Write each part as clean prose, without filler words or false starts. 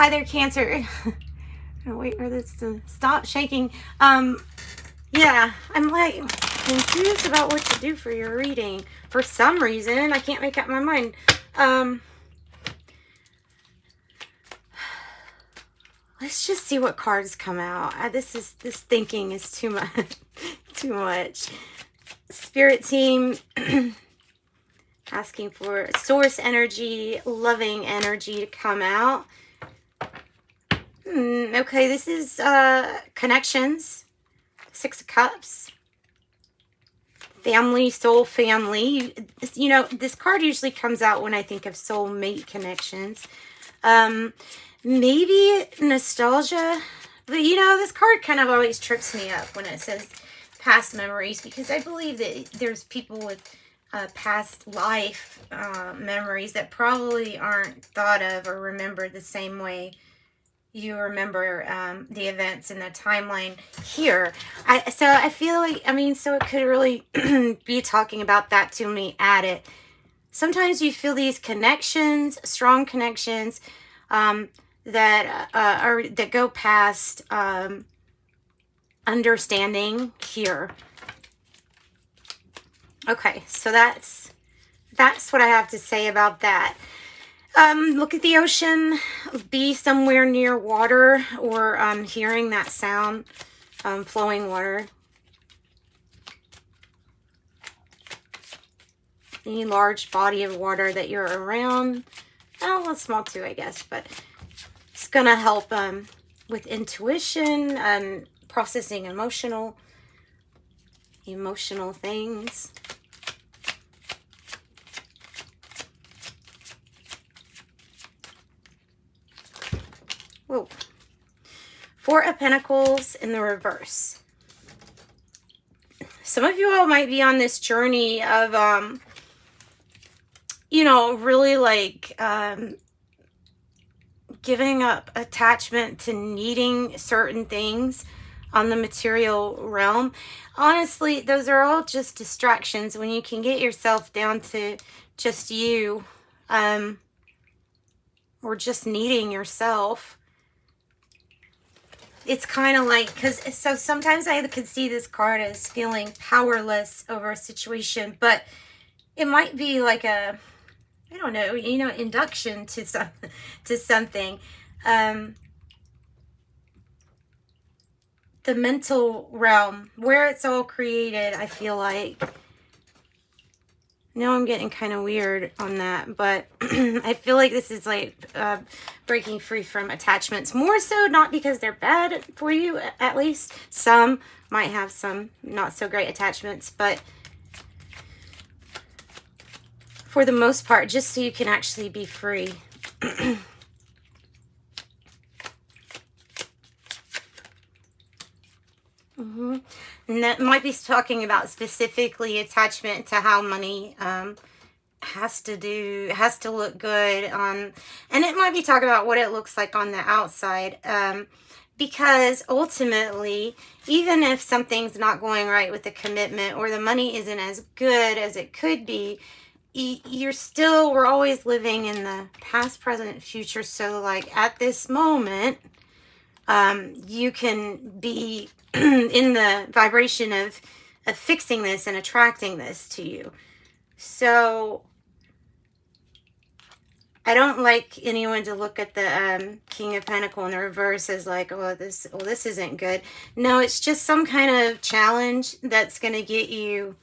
Hi there, Cancer. I'll wait for this to stop shaking. Yeah, I'm like confused about what to do for your reading. For some reason, I can't make up my mind. Let's just see what cards come out. This thinking is too much. Too much. Spirit team asking for source energy, loving energy to come out. Okay, this is connections. 6 of Cups. Family, soul family. You know, this card usually comes out when I think of soulmate connections. Maybe nostalgia. But, you know, this card kind of always trips me up when it says past memories, because I believe that there's people with past life memories that probably aren't thought of or remembered the same way you remember the events in the timeline here. So I feel like, I mean, so it could really be talking about that to me at it. Sometimes you feel these connections, strong connections that go past understanding here. Okay, so that's what I have to say about that. Look at the ocean, be somewhere near water, or hearing that sound, flowing water. Any large body of water that you're around. Oh, well, small too, I guess, but it's gonna help with intuition and processing emotional things. Whoa. 4 of Pentacles in the reverse. Some of you all might be on this journey of, you know, really like giving up attachment to needing certain things on the material realm. Honestly, those are all just distractions when you can get yourself down to just you, or just needing yourself. It's kind of like, so sometimes I could see this card as feeling powerless over a situation, but it might be like a, I don't know, you know, induction to something. The mental realm, where it's all created, I feel like. Now I'm getting kind of weird on that, but I feel like this is like breaking free from attachments. More so, not because they're bad for you, at least. Some might have some not so great attachments, but for the most part, just so you can actually be free. And that might be talking about specifically attachment to how money has to look good on, and it might be talking about what it looks like on the outside, because ultimately, even if something's not going right with the commitment, or the money isn't as good as it could be, we're always living in the past, present, future. So like at this moment, you can be in the vibration of fixing this and attracting this to you. So I don't like anyone to look at the King of Pentacles in the reverse as like, oh, this isn't good. No, it's just some kind of challenge that's going to get you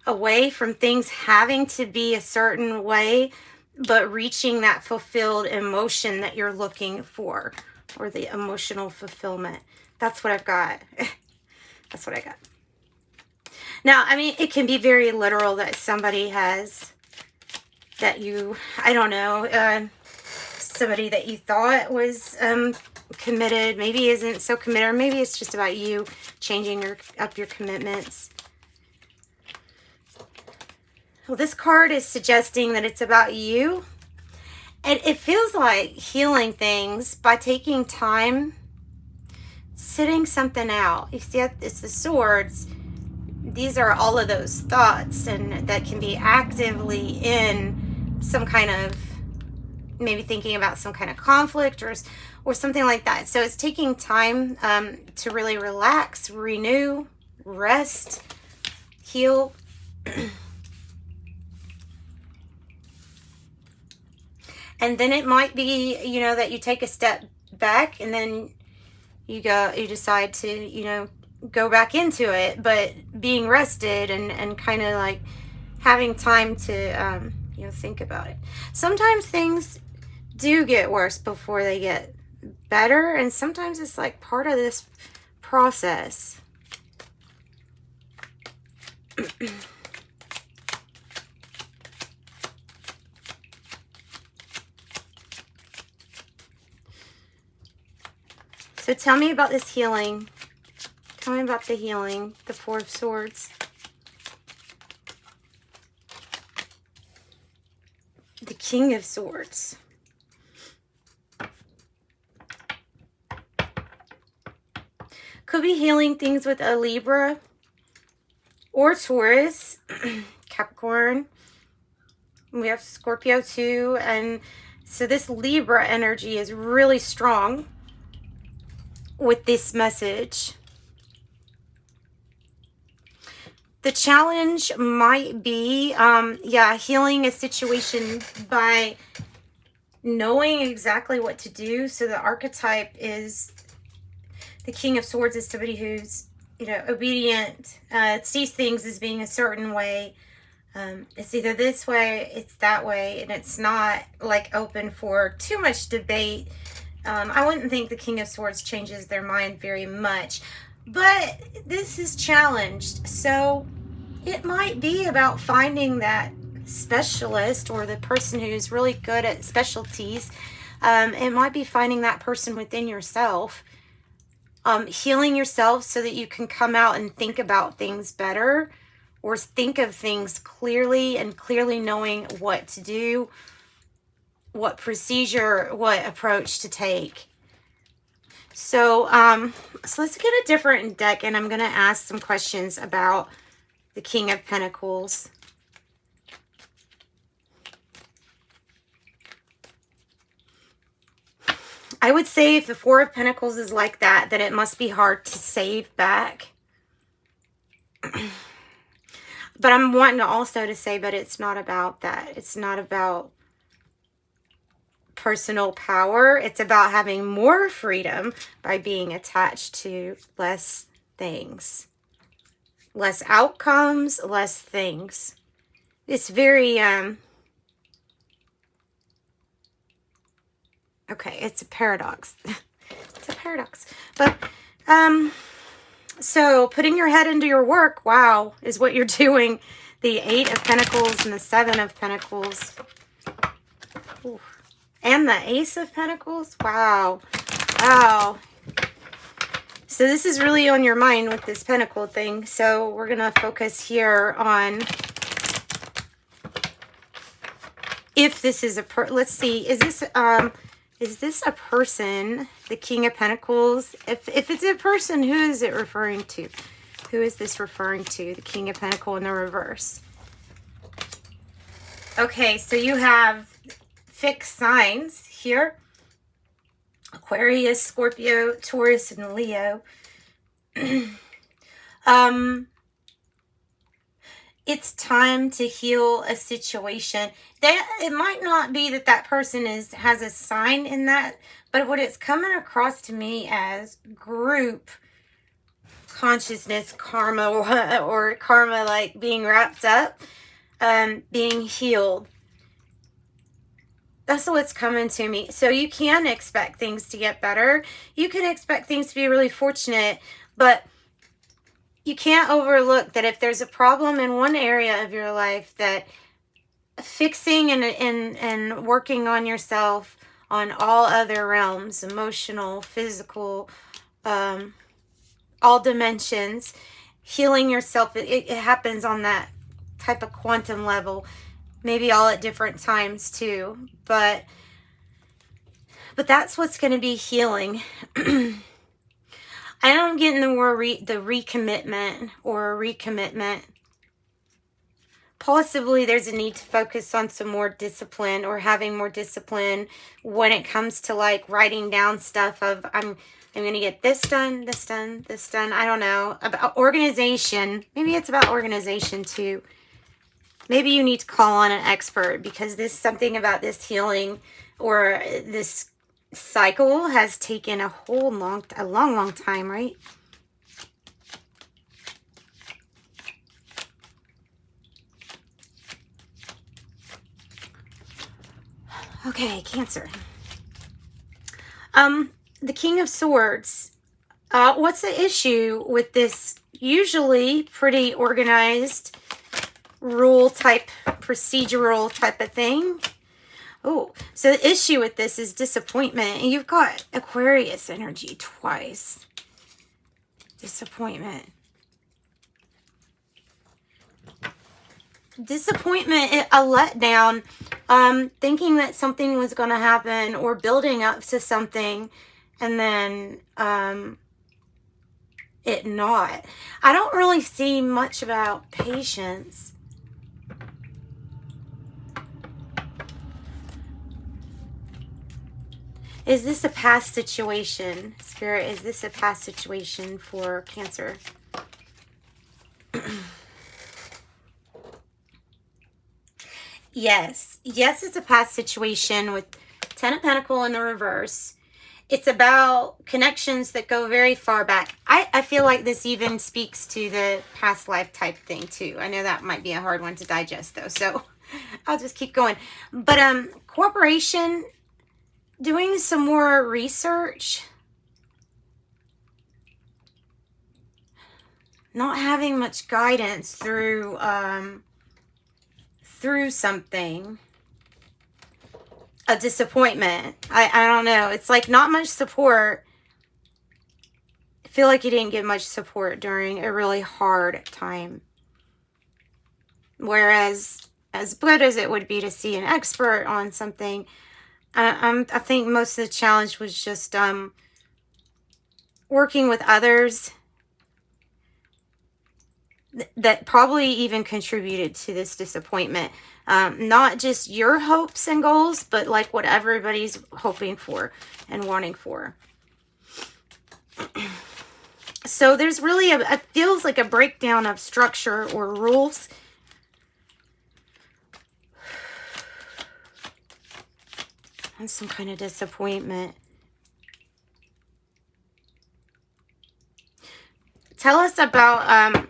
away from things having to be a certain way, but reaching that fulfilled emotion that you're looking for, or the emotional fulfillment. That's what I've got. That's what I got. Now, I mean, it can be very literal that somebody has, that you, I don't know, somebody that you thought was committed, maybe isn't so committed, or maybe it's just about you changing up your commitments. Well, this card is suggesting that it's about you. And it feels like healing things by taking time, sitting something out. You see, it's the swords. These are all of those thoughts, and that can be actively in some kind of maybe thinking about some kind of conflict or something like that. So it's taking time to really relax, renew, rest, heal. And then it might be, you know, that you take a step back and then you decide to, you know, go back into it, but being rested and kind of like having time to, you know, think about it. Sometimes things do get worse before they get better, and sometimes it's like part of this process. So tell me about this healing. Tell me about the healing, the Four of Swords. The King of Swords. Could be healing things with a Libra or Taurus, Capricorn. We have Scorpio too. And so this Libra energy is really strong with this message. The challenge might be, yeah, healing a situation by knowing exactly what to do. So the archetype is the King of Swords is somebody who's, you know, obedient, sees things as being a certain way. It's either this way, it's that way, and it's not like open for too much debate. I wouldn't think the King of Swords changes their mind very much, but this is challenged. So it might be about finding that specialist or the person who's really good at specialties. It might be finding that person within yourself, healing yourself so that you can come out and think about things better, or think of things clearly and clearly knowing what to do, what procedure, what approach to take. So, so let's get a different deck, and I'm going to ask some questions about the King of Pentacles. I would say if the Four of Pentacles is like that, then it must be hard to save back. But I'm wanting to also to say, but it's not about that. It's not about personal power. It's about having more freedom by being attached to less things. Less outcomes, less things. It's very, okay, it's a paradox. It's a paradox. But, so putting your head into your work, wow, is what you're doing. The Eight of Pentacles and the Seven of Pentacles. Ooh. And the Ace of Pentacles. Wow. Wow. So this is really on your mind with this Pentacle thing. So we're going to focus here on if this is a let's see, is this a person, the King of Pentacles? If it's a person, who is it referring to? Who is this referring to? The King of Pentacles in the reverse. Okay, so you have fixed signs here. Aquarius, Scorpio, Taurus, and Leo. It's time to heal a situation. It might not be that person has a sign in that, but what it's coming across to me as group consciousness, karma, or karma like being wrapped up, being healed. That's what's coming to me. So you can expect things to get better. You can expect things to be really fortunate, but you can't overlook that if there's a problem in one area of your life, that fixing and working on yourself on all other realms, emotional, physical, all dimensions, healing yourself, it happens on that type of quantum level. Maybe all at different times too, but that's what's going to be healing. I don't get in the word the recommitment or recommitment, possibly there's a need to focus on some more discipline or having more discipline when it comes to like writing down stuff of I'm going to get this done, this done, this done. I don't know. About organization. Maybe it's about organization too. Maybe you need to call on an expert because there's something about this healing or this cycle has taken a long time, right? Okay, Cancer. The King of Swords. What's the issue with this usually pretty organized rule type, procedural type of thing? Oh, so the issue with this is disappointment. And you've got Aquarius energy twice. Disappointment. Disappointment, a letdown, thinking that something was going to happen or building up to something and then it not. I don't really see much about patience. Is this a past situation? Spirit, is this a past situation for Cancer? Yes. Yes, it's a past situation with Ten of Pentacles in the reverse. It's about connections that go very far back. I feel like this even speaks to the past life type thing too. I know that might be a hard one to digest though, so I'll just keep going. But cooperation, doing some more research, not having much guidance through something, a disappointment. I don't know. It's like not much support. I feel like you didn't get much support during a really hard time. Whereas, as good as it would be to see an expert on something, I think most of the challenge was just working with others that probably even contributed to this disappointment. Not just your hopes and goals, but like what everybody's hoping for and wanting for. So there's really it feels like a breakdown of structure or rules. And some kind of disappointment. Tell us about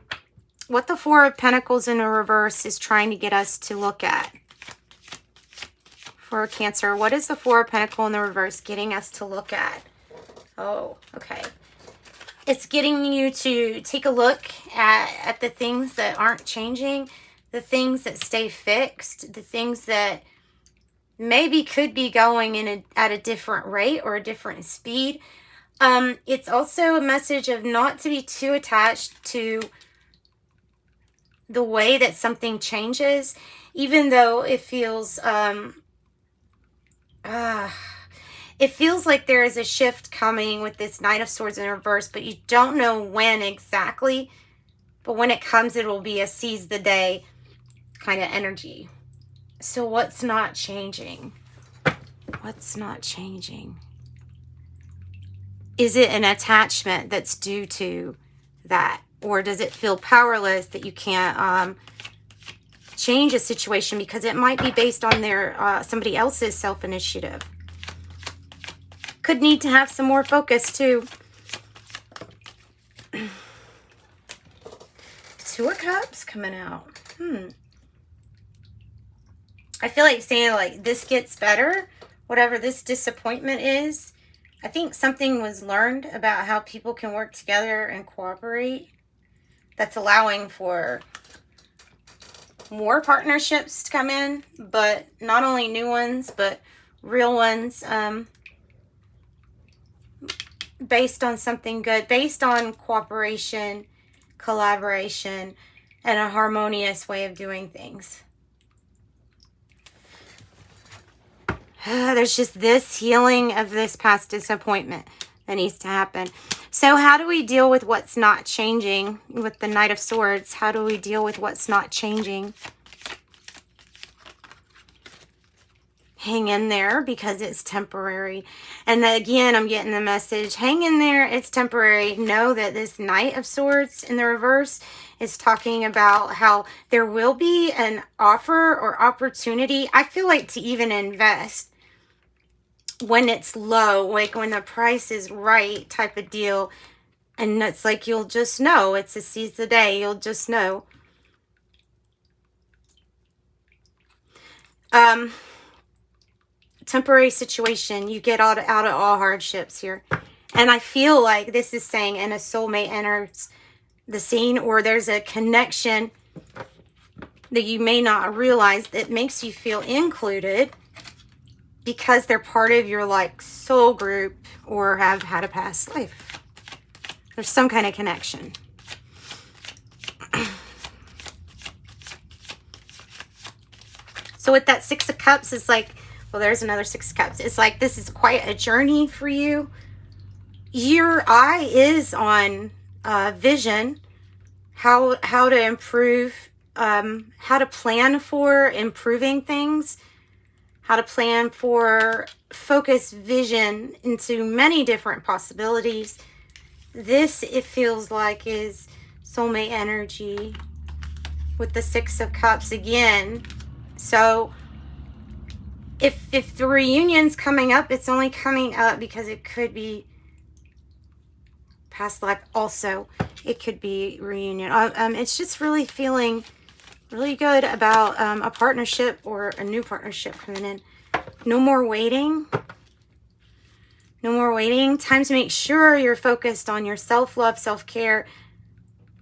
what the Four of Pentacles in a reverse is trying to get us to look at. For Cancer, what is the Four of Pentacles in the reverse getting us to look at? Oh, okay. It's getting you to take a look at the things that aren't changing, the things that stay fixed, the things that maybe could be going at a different rate or a different speed. It's also a message of not to be too attached to the way that something changes, even though it feels like there is a shift coming with this Knight of Swords in reverse, but you don't know when exactly. But when it comes, it will be a seize the day kind of energy. So what's not changing? What's not changing? Is it an attachment that's due to that? Or does it feel powerless that you can't change a situation because it might be based on their somebody else's self-initiative? Could need to have some more focus too. Two of Cups coming out. I feel like saying like this gets better, whatever this disappointment is. I think something was learned about how people can work together and cooperate. That's allowing for more partnerships to come in, but not only new ones, but real ones, based on something good, based on cooperation, collaboration, and a harmonious way of doing things. There's just this healing of this past disappointment that needs to happen. So how do we deal with what's not changing with the Knight of Swords? How do we deal with what's not changing? hang in there because it's temporary. And again, I'm getting the message, hang in there, it's temporary. Know that this Knight of Swords in the reverse is talking about how there will be an offer or opportunity, I feel like, to even invest when it's low, like when the price is right type of deal. And it's like, you'll just know. It's a seize the day. You'll just know. Temporary situation. You get out of all hardships here. And I feel like this is saying, and a soulmate enters the scene, or there's a connection that you may not realize that makes you feel included because they're part of your like soul group or have had a past life. There's some kind of connection. So with that Six of Cups, it's like, well, there's another Six of Cups. It's like, this is quite a journey for you. Your eye is on vision, how to improve, how to plan for improving things, how to plan for focused vision into many different possibilities. This, it feels like, is soulmate energy with the Six of Cups again. So if the reunion's coming up, it's only coming up because it could be past life also. It could be reunion. It's just really feeling really good about a partnership or a new partnership coming in. No more waiting. No more waiting. Time to make sure you're focused on your self-love, self-care,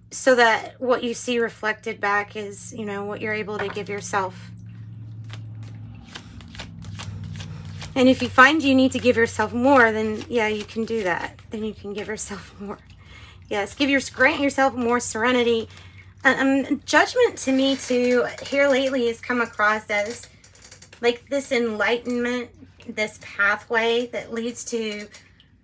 so that what you see reflected back is, you know, what you're able to give yourself. And if you find you need to give yourself more, then yeah, you can do that. Then you can give yourself more. Yes, grant yourself more serenity. Judgment to me too, here lately, has come across as like this enlightenment, this pathway that leads to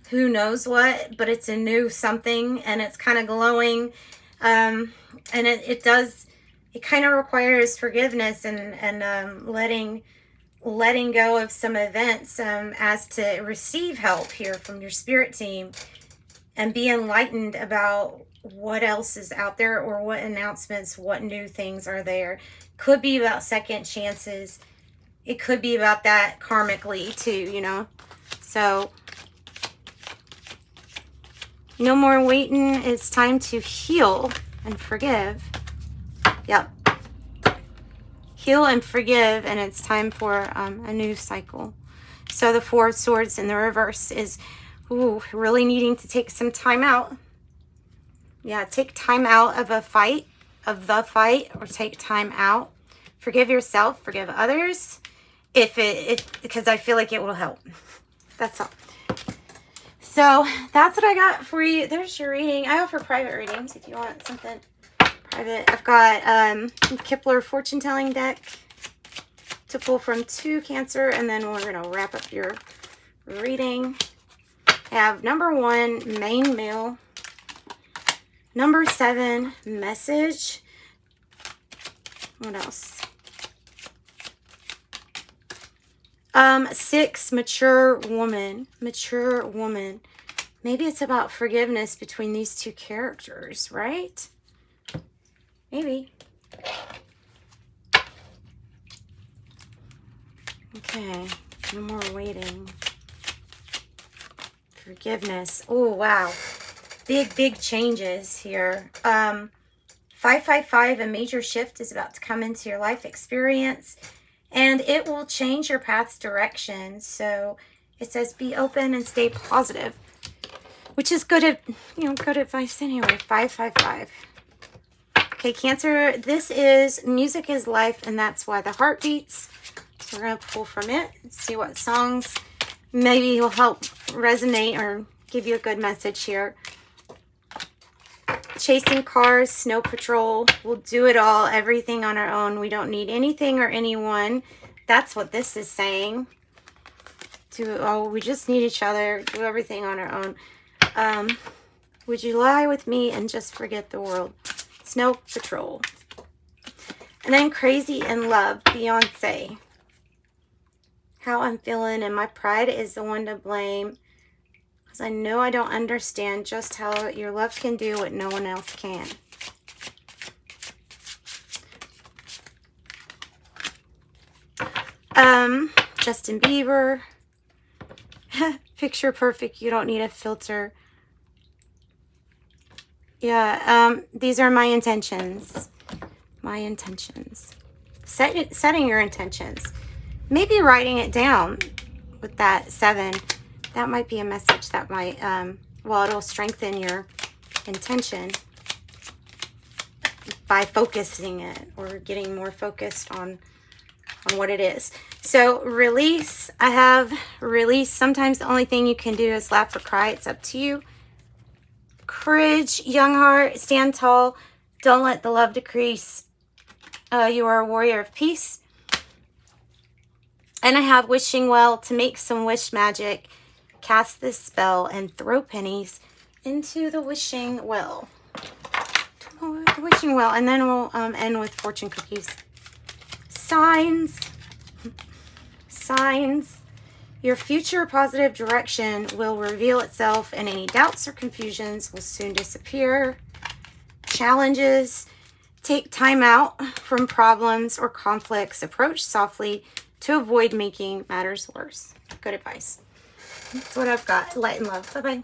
who knows what, but it's a new something, and it's kind of glowing. And it kind of requires forgiveness and letting go of some events as to receive help here from your spirit team and be enlightened about what else is out there, or what announcements, what new things are there. Could be about second chances. It could be about that karmically too, you know. So no more waiting. It's time to heal and forgive. Yep. Heal and forgive, and it's time for a new cycle. So the Four of Swords in the reverse is, really needing to take some time out. Yeah, take time out of the fight, or take time out. Forgive yourself, forgive others, because I feel like it will help. That's all. So that's what I got for you. There's your reading. I offer private readings if you want something private. I've got Kepler fortune telling deck to pull from 2 Cancer, and then we're going to wrap up your reading. I have number 1, main male. Number 7, message. What else? 6, mature woman. Mature woman. Maybe it's about forgiveness between these 2 characters, right? Maybe. Okay. No more waiting. Forgiveness. Oh, wow. Big changes here. 555, a major shift is about to come into your life experience, and it will change your path's direction. So it says be open and stay positive, which is good, good advice anyway. 555. Okay, Cancer, this is music is life, and that's why the heart beats. So we're going to pull from it and see what songs maybe will help resonate or give you a good message here. Chasing cars, snow patrol, we'll do it all, everything on our own. We don't need anything or anyone. That's what this is saying. We just need each other, do everything on our own. Would you lie with me and just forget the world? Snow patrol. And then Crazy in Love, Beyonce. how I'm feeling, and my pride is the one to blame, because I know I don't understand just how your love can do what no one else can. Justin Bieber. Picture perfect. You don't need a filter. Yeah, these are my intentions. My intentions. Setting your intentions. Maybe writing it down with that 7. That might be a message that might, well, it'll strengthen your intention by focusing it or getting more focused on what it is. So release. I have release. Sometimes the only thing you can do is laugh or cry. It's up to you. Courage, young heart, stand tall. Don't let the love decrease. You are a warrior of peace. And I have wishing well. To make some wish magic, cast this spell and throw pennies into the wishing well. The wishing well. And then we'll end with fortune cookies. Signs. Signs. Your future positive direction will reveal itself, and any doubts or confusions will soon disappear. Challenges. Take time out from problems or conflicts. Approach softly to avoid making matters worse. Good advice. That's what I've got. Light and love. Bye-bye.